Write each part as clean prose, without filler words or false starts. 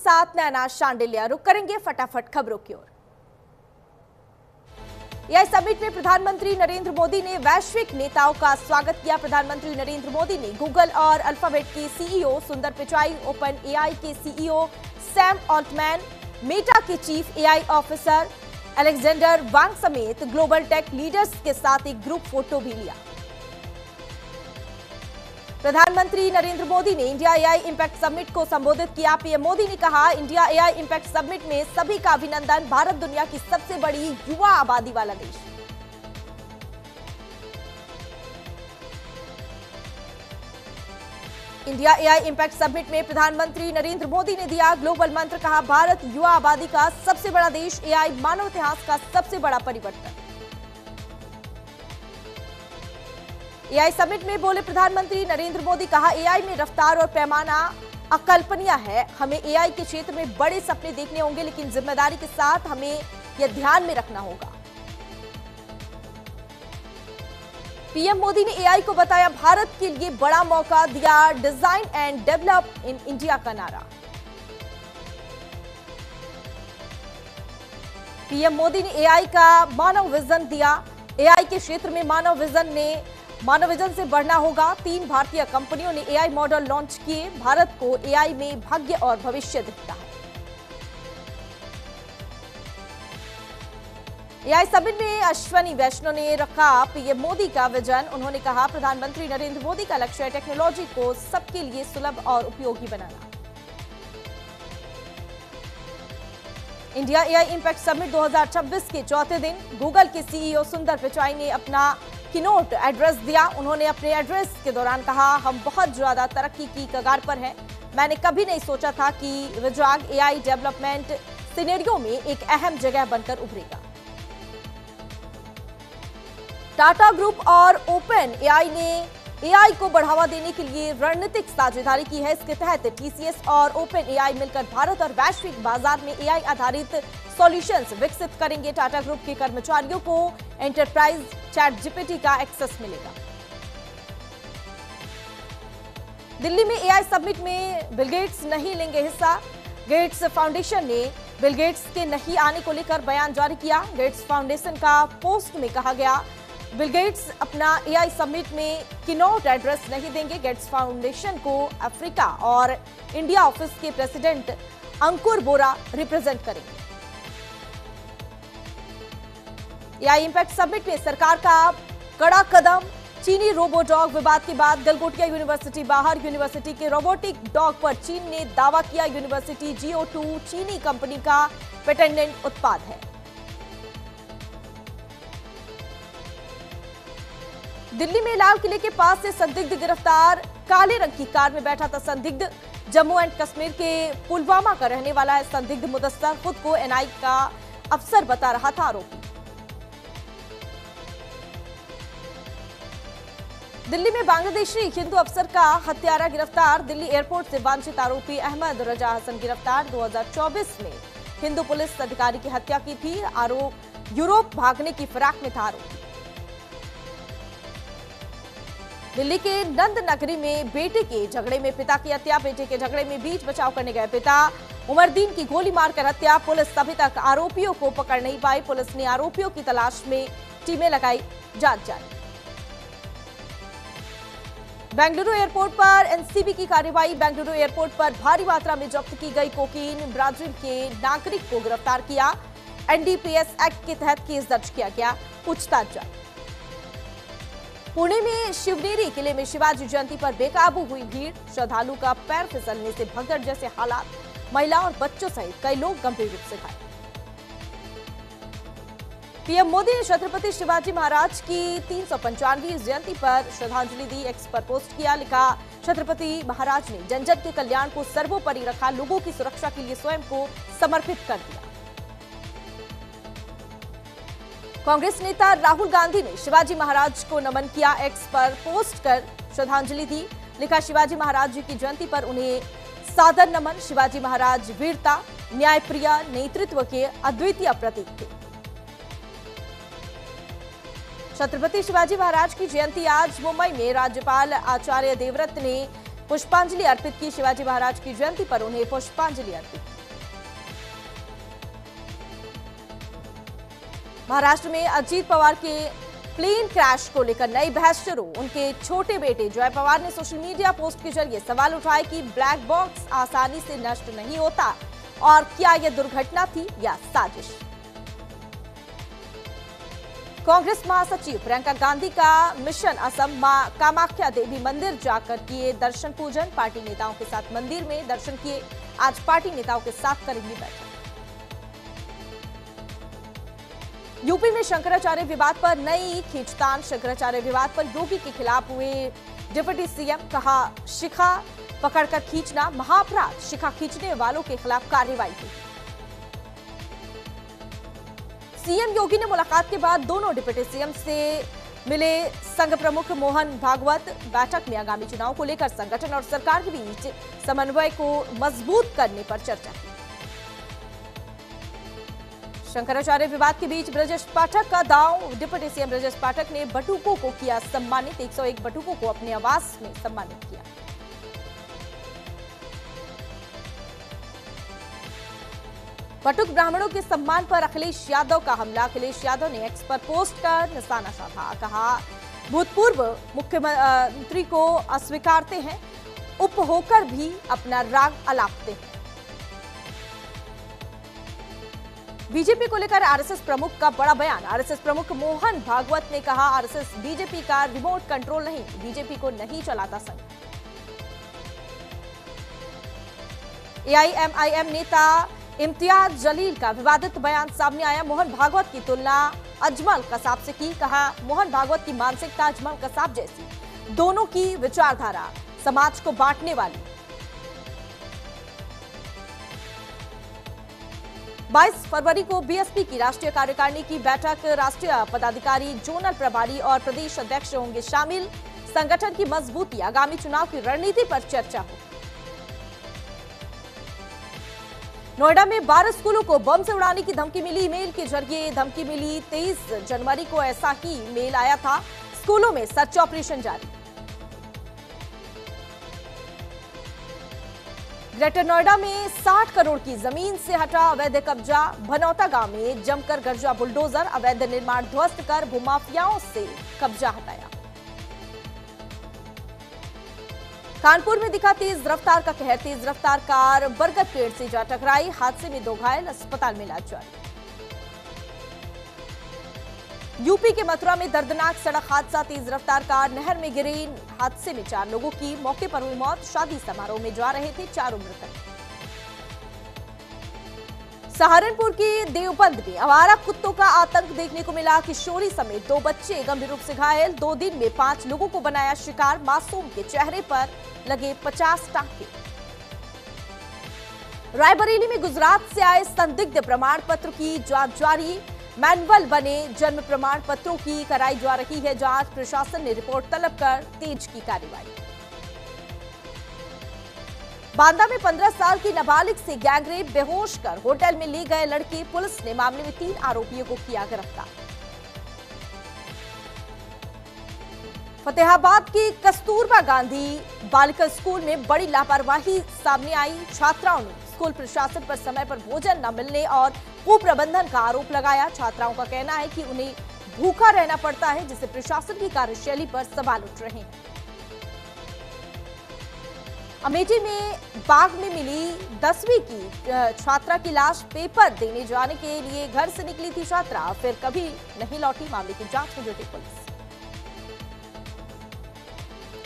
साथ नैना शांडिल्या। रुक करेंगे फटाफट खबरों की ओर। एआई समिट में प्रधानमंत्री नरेंद्र मोदी ने वैश्विक नेताओं का स्वागत किया। प्रधानमंत्री नरेंद्र मोदी ने गूगल और अल्फाबेट के सीईओ सुंदर पिचाई, ओपन एआई के सीईओ सैम ऑल्टमैन, मेटा के चीफ एआई ऑफिसर अलेक्जेंडर वांग समेत ग्लोबल टेक लीडर्स के साथ एक ग्रुप फोटो भी लिया। प्रधानमंत्री नरेंद्र मोदी ने इंडिया एआई इंपैक्ट समिट को संबोधित किया। पीएम मोदी ने कहा, इंडिया एआई इंपैक्ट समिट में सभी का अभिनंदन। भारत दुनिया की सबसे बड़ी युवा आबादी वाला देश। इंडिया एआई इंपैक्ट समिट में प्रधानमंत्री नरेंद्र मोदी ने दिया ग्लोबल मंत्र। कहा, भारत युवा आबादी का सबसे बड़ा देश, एआई मानव इतिहास का सबसे बड़ा परिवर्तन। एआई समिट में बोले प्रधानमंत्री नरेंद्र मोदी। कहा, एआई में रफ्तार और पैमाना अकल्पनीय है। हमें एआई के क्षेत्र में बड़े सपने देखने होंगे, लेकिन जिम्मेदारी के साथ हमें यह ध्यान में रखना होगा। पीएम मोदी ने एआई को बताया भारत के लिए बड़ा मौका, दिया design and develop in India का नारा। पीएम मोदी ने एआई का मानव विजन दिया। एआई के क्षेत्र में मानव विजन से बढ़ना होगा। 3 भारतीय कंपनियों ने एआई मॉडल लॉन्च किए। भारत को एआई में भाग्य और भविष्य दिखता है। एआई समिट में अश्वनी वैष्णव ने रखा पीएम मोदी का विजन। उन्होंने कहा, प्रधानमंत्री नरेंद्र मोदी का लक्ष्य है टेक्नोलॉजी को सबके लिए सुलभ और उपयोगी बनाना। इंडिया एआई इंपैक्ट समिट 2026 के चौथे दिन गूगल के सीईओ सुंदर पिचाई ने अपना कीनोट एड्रेस दिया। उन्होंने अपने एड्रेस के दौरान कहा, हम बहुत ज्यादा तरक्की की कगार पर हैं। मैंने कभी नहीं सोचा था कि विजाग एआई डेवलपमेंट सिनेरियो में एक अहम जगह बनकर उभरेगा। टाटा ग्रुप और ओपन एआई ने एआई को बढ़ावा देने के लिए रणनीतिक साझेदारी की है। इसके तहत टीसीएस और ओपन एआई मिलकर भारत और वैश्विक बाजार में एआई आधारित सॉल्यूशंस विकसित करेंगे। टाटा ग्रुप के कर्मचारियों को एंटरप्राइज चैट जीपीटी का एक्सेस मिलेगा। दिल्ली में एआई समिट में बिल गेट्स नहीं लेंगे हिस्सा। गेट्स फाउंडेशन ने बिल गेट्स के नहीं आने को लेकर बयान जारी किया। गेट्स फाउंडेशन का पोस्ट में कहा गया, बिल गेट्स अपना एआई समिट में कीनोट एड्रेस नहीं देंगे। गेट्स फाउंडेशन को अफ्रीका और इंडिया ऑफिस के प्रेसिडेंट अंकुर बोरा रिप्रेजेंट करेंगे। एआई इंपैक्ट समिट में सरकार का कड़ा कदम। चीनी रोबोडॉग विवाद के बाद गलगोटिया यूनिवर्सिटी बाहर। यूनिवर्सिटी के रोबोटिक डॉग पर चीन ने दावा किया। यूनिवर्सिटी GO2 चीनी कंपनी का पेटेंटेड उत्पाद है। दिल्ली में लाल किले के पास से संदिग्ध गिरफ्तार। काले रंग की कार में बैठा था संदिग्ध। जम्मू एंड कश्मीर के पुलवामा का रहने वाला है संदिग्ध मुदस्सर। खुद को एनआई का अफसर बता रहा था आरोपी। दिल्ली में बांग्लादेशी हिंदू अफसर का हत्यारा गिरफ्तार। दिल्ली एयरपोर्ट से वांछित आरोपी अहमद रजा हसन गिरफ्तार। 2024 में हिंदू पुलिस अधिकारी की हत्या की थी। यूरोप भागने की फिराक में था आरोपी। दिल्ली के नंद नगरी में बेटे के झगड़े में पिता की हत्या। बेटे के झगड़े में बीच बचाव करने गए पिता उमरदीन की गोली मारकर हत्या। पुलिस अभी तक आरोपियों को पकड़ नहीं पाई। पुलिस ने आरोपियों की तलाश में टीमें लगाई, जांच जारी। बेंगलुरु एयरपोर्ट पर एनसीबी की कार्रवाई। बेंगलुरु एयरपोर्ट पर भारी मात्रा में जब्त की गई कोकीन। ब्राजील के नागरिक को गिरफ्तार किया। एनडीपीएस एक्ट के तहत केस दर्ज किया गया, पूछताछ जारी। पुणे में शिवनेरी किले में शिवाजी जयंती पर बेकाबू हुई भीड़। श्रद्धालु का पैर फिसलने से भगदड़ जैसे हालात। महिला और बच्चों सहित कई लोग गंभीर रूप से घायल। पीएम मोदी ने छत्रपति शिवाजी महाराज की 395वीं जयंती पर श्रद्धांजलि दी। एक्स पर पोस्ट किया, लिखा, छत्रपति महाराज ने जन जन के कल्याण को सर्वोपरि रखा। लोगों की सुरक्षा के लिए स्वयं को समर्पित कर दिया। कांग्रेस नेता राहुल गांधी ने शिवाजी महाराज को नमन किया। एक्स पर पोस्ट कर श्रद्धांजलि दी। लिखा, शिवाजी महाराज जी की जयंती पर उन्हें सादर नमन। शिवाजी महाराज वीरता, न्यायप्रिय नेतृत्व के अद्वितीय प्रतीक थे। छत्रपति शिवाजी महाराज की जयंती आज मुंबई में राज्यपाल आचार्य देवव्रत ने पुष्पांजलि अर्पित की। शिवाजी महाराज की जयंती पर उन्हें पुष्पांजलि अर्पित की। महाराष्ट्र में अजीत पवार के प्लेन क्रैश को लेकर नई बहस शुरू। उनके छोटे बेटे जय पवार ने सोशल मीडिया पोस्ट के जरिए सवाल उठाए कि ब्लैक बॉक्स आसानी से नष्ट नहीं होता और क्या यह दुर्घटना थी या साजिश। कांग्रेस महासचिव प्रियंका गांधी का मिशन असम मां कामाख्या देवी मंदिर जाकर किए दर्शन पूजन। पार्टी नेताओं के साथ मंदिर में दर्शन किए। आज पार्टी नेताओं के साथ करेंगी बैठक। यूपी में शंकराचार्य विवाद पर नई खींचतान। शंकराचार्य विवाद पर योगी के खिलाफ हुए डिप्टी सीएम, कहा शिखा पकड़कर खींचना महाअपराध, शिखा खींचने वालों के खिलाफ कार्रवाई की। सीएम योगी ने मुलाकात के बाद दोनों डिप्टी सीएम से मिले संघ प्रमुख मोहन भागवत। बैठक में आगामी चुनाव को लेकर संगठन और सरकार के बीच समन्वय को मजबूत करने पर चर्चा की। शंकराचार्य विवाद के बीच ब्रजेश पाठक का दांव। डिप्टी सीएम ब्रजेश पाठक ने बटुकों को किया सम्मानित। 101 बटुकों को अपने आवास में सम्मानित किया। बटुक ब्राह्मणों के सम्मान पर अखिलेश यादव का हमला। अखिलेश यादव ने एक्स पर पोस्ट कर निशाना साधा। कहा भूतपूर्व मुख्यमंत्री को अस्वीकारते हैं, उप होकर भी अपना राग अलापते हैं। बीजेपी को लेकर आरएसएस प्रमुख का बड़ा बयान। आरएसएस प्रमुख मोहन भागवत ने कहा आरएसएस बीजेपी का रिमोट कंट्रोल नहीं, बीजेपी को नहीं चलाता संघ। एआईएमआईएम नेता इम्तियाज जलील का विवादित बयान सामने आया। मोहन भागवत की तुलना अजमल कसाब से की। कहा मोहन भागवत की मानसिकता अजमल कसाब जैसी, दोनों की विचारधारा समाज को बांटने वाली। 22 फरवरी को बीएसपी की राष्ट्रीय कार्यकारिणी की बैठक। राष्ट्रीय पदाधिकारी, जोनल प्रभारी और प्रदेश अध्यक्ष होंगे शामिल। संगठन की मजबूती, आगामी चुनाव की रणनीति पर चर्चा हो। नोएडा में 12 स्कूलों को बम से उड़ाने की धमकी मिली। ईमेल के जरिए धमकी मिली। 23 जनवरी को ऐसा ही मेल आया था। स्कूलों में सर्च ऑपरेशन जारी। ग्रेटर नोएडा में 60 करोड़ की जमीन से हटा अवैध कब्जा। भनौता गांव में जमकर गरजा बुलडोजर। अवैध निर्माण ध्वस्त कर भूमाफियाओं से कब्जा हटाया। कानपुर में दिखा तेज रफ्तार का कहर। तेज रफ्तार कार बरगद पेड़ से जा टकराई। हादसे में 2 घायल, अस्पताल में इलाज जारी। यूपी के मथुरा में दर्दनाक सड़क हादसा। तेज रफ्तार कार नहर में गिरी। हादसे में 4 लोगों की मौके पर हुई मौत। शादी समारोह में जा रहे थे 4 मृतक। सहारनपुर के देवबंद में आवारा कुत्तों का आतंक देखने को मिला। किशोरी समेत 2 बच्चे गंभीर रूप से घायल। 2 दिन में 5 लोगों को बनाया शिकार। मासूम के चेहरे पर लगे 50 टांके। रायबरेली में गुजरात से आए संदिग्ध प्रमाण पत्र की जांच जारी। मैनुअल बने जन्म प्रमाण पत्रों की कराई जा रही है जांच। प्रशासन ने रिपोर्ट तलब कर तेज की कार्रवाई। बांदा में 15 साल की नाबालिग से गैंगरेप। बेहोश कर होटल में ले गए लड़के। पुलिस ने मामले में 3 आरोपियों को किया गिरफ्तार। फतेहाबाद की कस्तूरबा गांधी बालिका स्कूल में बड़ी लापरवाही सामने आई। छात्राओं ने स्कूल प्रशासन पर समय पर भोजन न मिलने और कुप्रबंधन का आरोप लगाया। छात्राओं का कहना है कि उन्हें भूखा रहना पड़ता है, जिससे प्रशासन की कार्यशैली पर सवाल उठ रहे हैं। अमेठी में बाग में मिली 10वीं की छात्रा की लाश। पेपर देने जाने के लिए घर से निकली थी छात्रा, फिर कभी नहीं लौटी। मामले की जांच में जुटी पुलिस।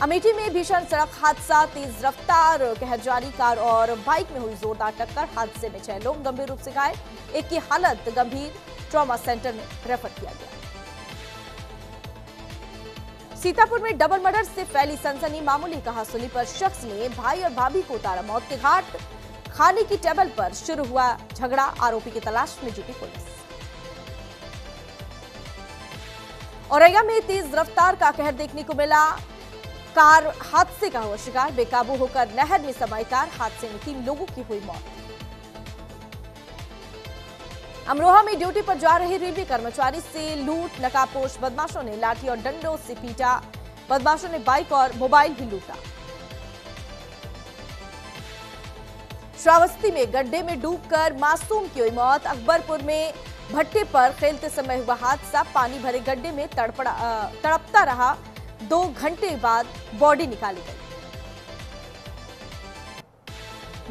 अमेठी में भीषण सड़क हादसा। तेज रफ्तार कहरजारी कार और बाइक में हुई जोरदार टक्कर। हादसे में 6 लोग गंभीर रूप से घायल। एक की हालत गंभीर, ट्रॉमा सेंटर में रेफर किया गया। सीतापुर में डबल मर्डर से फैली सनसनी। मामूली कहासुनी पर शख्स ने भाई और भाभी को उतारा मौत के घाट। खाने की टेबल पर शुरू हुआ झगड़ा। आरोपी की तलाश में जुटी पुलिस। औरैया में तेज रफ्तार का कहर देखने को मिला। कार हादसे का हुआ शिकार। बेकाबू होकर नहर में समाई कार। हादसे में 3 लोगों की हुई मौत। अमरोहा में ड्यूटी पर जा रहे रेलवे कर्मचारी से लूट। नकाबपोश बदमाशों ने लाठी और डंडों से पीटा। बदमाशों ने बाइक और मोबाइल भी लूटा। श्रावस्ती में गड्ढे में डूबकर मासूम की हुई मौत। अकबरपुर में भट्टे पर खेलते समय हुआ हादसा, पानी भरे गड्ढे में तड़पता रहा। 2 घंटे बाद बॉडी निकाली गई।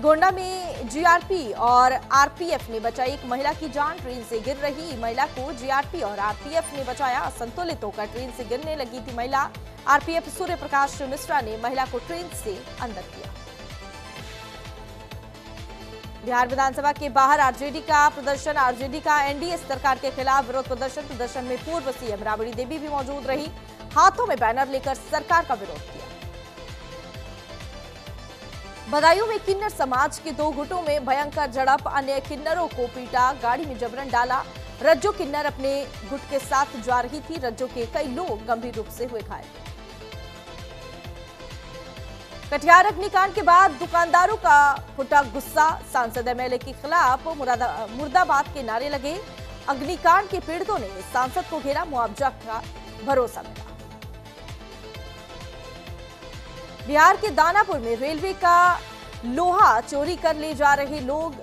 गोंडा में जीआरपी और आरपीएफ ने बचाई एक महिला की जान। ट्रेन से गिर रही महिला को जीआरपी और आरपीएफ ने बचाया। असंतुलित होकर ट्रेन से गिरने लगी थी महिला। आरपीएफ सूर्य प्रकाश मिश्रा ने महिला को ट्रेन से अंदर किया। बिहार विधानसभा के बाहर आरजेडी का प्रदर्शन। आरजेडी का एनडीए सरकार के खिलाफ विरोध प्रदर्शन। प्रदर्शन में पूर्व सीएम राबड़ी देवी भी मौजूद रही। हाथों में बैनर लेकर सरकार का विरोध किया। बदायूं में किन्नर समाज के 2 गुटों में भयंकर झड़प। अन्य किन्नरों को पीटा, गाड़ी में जबरन डाला। रज्जो किन्नर अपने गुट के साथ जा रही थी। रज्जो के कई लोग गंभीर रूप से हुए घायल। कटिहार अग्निकांड के बाद दुकानदारों का फुटा गुस्सा। सांसद एमएलए के खिलाफ मुर्दाबाद के नारे लगे। अग्निकांड के पीड़ितों ने सांसद को घेरा। मुआवजा का भरोसा मिला। बिहार के दानापुर में रेलवे का लोहा चोरी कर ले जा रहे लोग।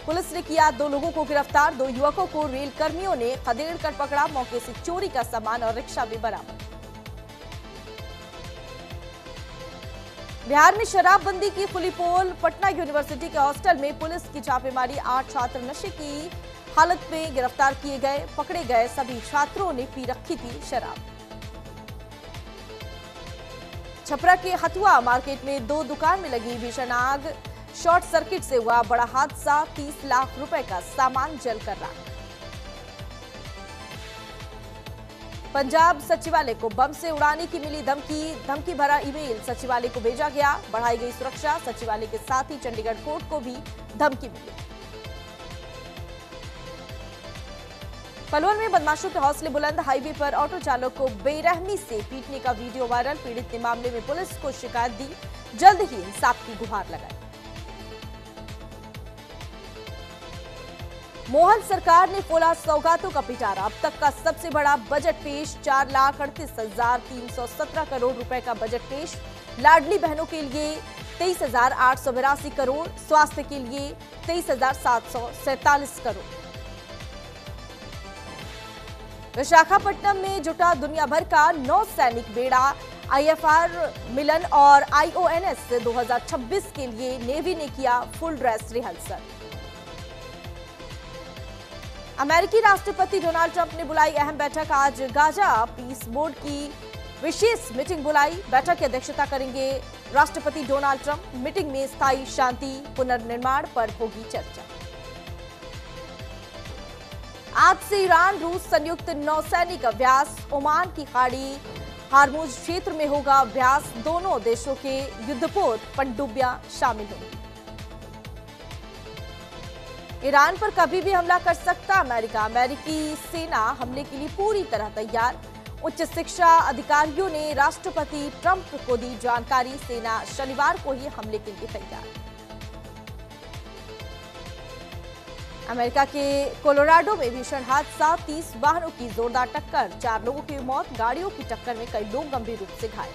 पुलिस ने किया 2 लोगों को गिरफ्तार। 2 युवकों को रेल कर्मियों ने खदेड़ कर पकड़ा। मौके से चोरी का सामान और रिक्शा भी बरामद। बिहार में शराबबंदी की खुली पोल। पटना यूनिवर्सिटी के हॉस्टल में पुलिस की छापेमारी। 8 छात्र नशे की हालत में गिरफ्तार किए गए। पकड़े गए सभी छात्रों ने पी रखी थी शराब। छपरा के हथुआ मार्केट में 2 दुकान में लगी भीषण आग। शॉर्ट सर्किट से हुआ बड़ा हादसा। 30 लाख रुपए का सामान जलकर राख। पंजाब सचिवालय को बम से उड़ाने की मिली धमकी भरा ईमेल सचिवालय को भेजा गया। बढ़ाई गई सुरक्षा। सचिवालय के साथ ही चंडीगढ़ कोर्ट को भी धमकी मिली। पलवल में बदमाशों के हौसले बुलंद। हाईवे पर ऑटो चालक को बेरहमी से पीटने का वीडियो वायरल। पीड़ित ने मामले में पुलिस को शिकायत दी। जल्द ही इंसाफ की गुहार लगाई। मोहन सरकार ने खोला सौगातों का पिटारा। अब तक का सबसे बड़ा बजट पेश। 4,38,317 करोड़ रुपए का बजट पेश। लाडली बहनों के लिए 23,882 करोड़। स्वास्थ्य के लिए 23,747 करोड़। विशाखापट्टनम में जुटा दुनिया भर का नौसैनिक बेड़ा। आईएफआर मिलन और आईओएनएस 2026 के लिए नेवी ने किया फुल ड्रेस रिहर्सल। अमेरिकी राष्ट्रपति डोनाल्ड ट्रंप ने बुलाई अहम बैठक। आज गाजा पीस बोर्ड की विशेष मीटिंग बुलाई। बैठक की अध्यक्षता करेंगे राष्ट्रपति डोनाल्ड ट्रंप। मीटिंग में स्थायी शांति पुनर्निर्माण पर होगी चर्चा। आज से ईरान रूस संयुक्त नौसैनिक अभ्यास। ओमान की खाड़ी हार्मुज क्षेत्र में होगा अभ्यास। दोनों देशों के युद्धपोत पनडुब्बियां शामिल होंगी। ईरान पर कभी भी हमला कर सकता अमेरिका। अमेरिकी सेना हमले के लिए पूरी तरह तैयार। उच्च शिक्षा अधिकारियों ने राष्ट्रपति ट्रंप को दी जानकारी। सेना शनिवार को ही हमले के लिए तैयार। अमेरिका के कोलोराडो में भीषण हादसा। 30 वाहनों की जोरदार टक्कर। 4 लोगों की मौत। गाड़ियों की टक्कर में कई लोग गंभीर रूप से घायल।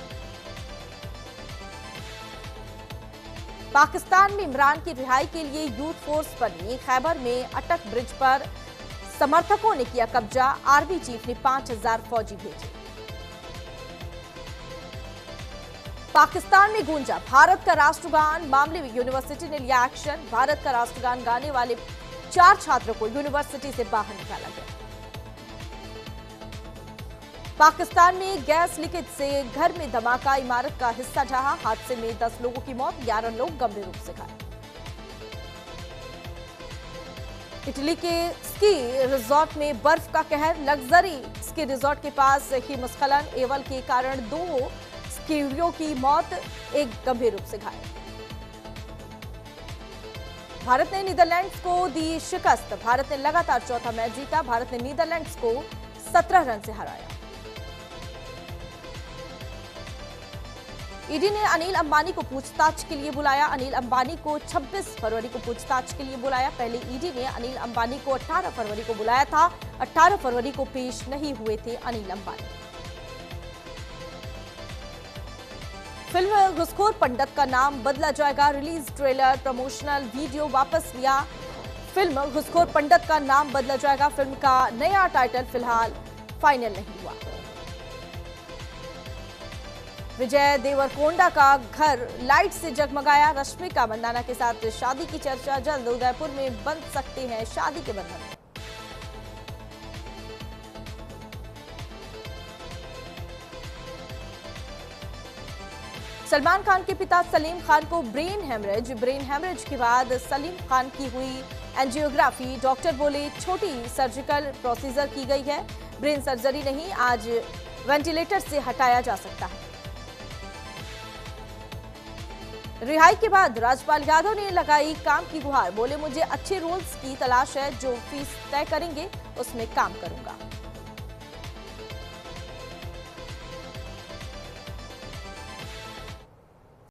पाकिस्तान में इमरान की रिहाई के लिए यूथ फोर्स बनी। खैबर में अटक ब्रिज पर समर्थकों ने किया कब्जा। आर्मी चीफ ने 5000 फौजी भेजे। पाकिस्तान में गूंजा भारत का राष्ट्रगान। मामले में यूनिवर्सिटी ने लिया एक्शन। भारत का राष्ट्रगान गाने वाले 4 छात्रों को यूनिवर्सिटी से बाहर निकाला गया। पाकिस्तान में गैस लीकेज से घर में धमाका। इमारत का हिस्सा ढहा। हादसे में 10 लोगों की मौत। 11 लोग गंभीर रूप से घायल। इटली के स्की रिजॉर्ट में बर्फ का कहर। लग्जरी स्की रिजॉर्ट के पास हिमस्खलन। एवल के कारण 2 स्कीइयों की मौत। 1 गंभीर रूप से घायल। भारत ने नीदरलैंड्स को दी शिकस्त। भारत ने लगातार चौथा मैच जीता। भारत ने नीदरलैंड्स को 17 रन से हराया। ईडी ने अनिल अंबानी को पूछताछ के लिए बुलाया। अनिल अंबानी को 26 फरवरी को पूछताछ के लिए बुलाया। पहले ईडी ने अनिल अंबानी को 18 फरवरी को बुलाया था। 18 फरवरी को पेश नहीं हुए थे अनिल अंबानी। फिल्म घुसखोर पंडित का नाम बदला जाएगा। रिलीज ट्रेलर प्रमोशनल वीडियो वापस लिया। फिल्म घुसखोर पंडित का नाम बदला जाएगा। फिल्म का नया टाइटल फिलहाल फाइनल नहीं हुआ। विजय देवरकोंडा का घर लाइट से जगमगाया। रश्मिका मंदाना के साथ शादी की चर्चा। जल्द उदयपुर में बन सकते हैं शादी के बंधन। सलमान खान के पिता सलीम खान को ब्रेन हेमरेज के बाद सलीम खान की हुई एंजियोग्राफी। डॉक्टर बोले छोटी सर्जिकल प्रोसीजर की गई है, ब्रेन सर्जरी नहीं, आज वेंटिलेटर से हटाया जा सकता है। रिहाई के बाद राजपाल यादव ने लगाई काम की गुहार। बोले मुझे अच्छे रोल्स की तलाश है, जो फीस तय करेंगे उसमें काम करूंगा।